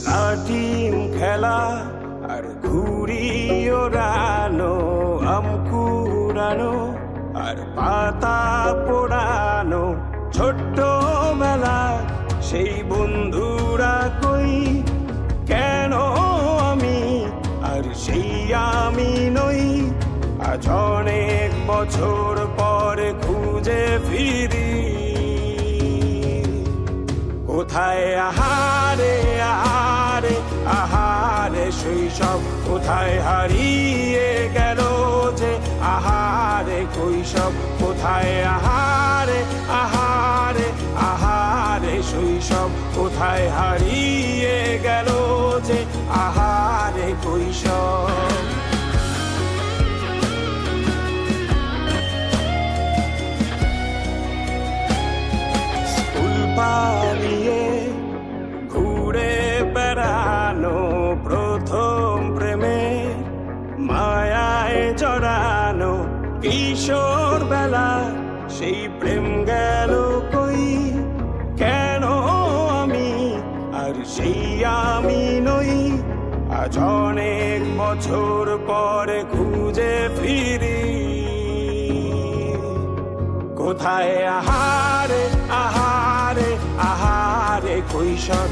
লাটিম খেলা আর ঘুড়ি ওড়ানো, আম কুড়ানো আর পাতা পোড়ানো, ছোট্টবেলা সেই বন্ধুরা কই, কেন আমি আর সেই আমি নই। আজ অনেক বছর পরে খুঁজে ফিরি, কোথায় আহারে আহারে আহারে শৈশব, কোথায় হারিয়ে গেল যে আহারে কৈশব, কোথায় আহারে আহারে আহারে শৈশব, কোথায় হারিয়ে গেল যে আহারে কৈশব। পালিয়ে ঘুরে বেড়ানো, প্রথম প্রেমে মায়ায় জড়ানো, কিশোর বেলা সেই প্রেম গেল কই, কেন আমি আর সেই আমি নই। আজ অনেক বছর পরে খুঁজে ফিরি, কোথায় আহারে আহারে আহারে কৈশোর।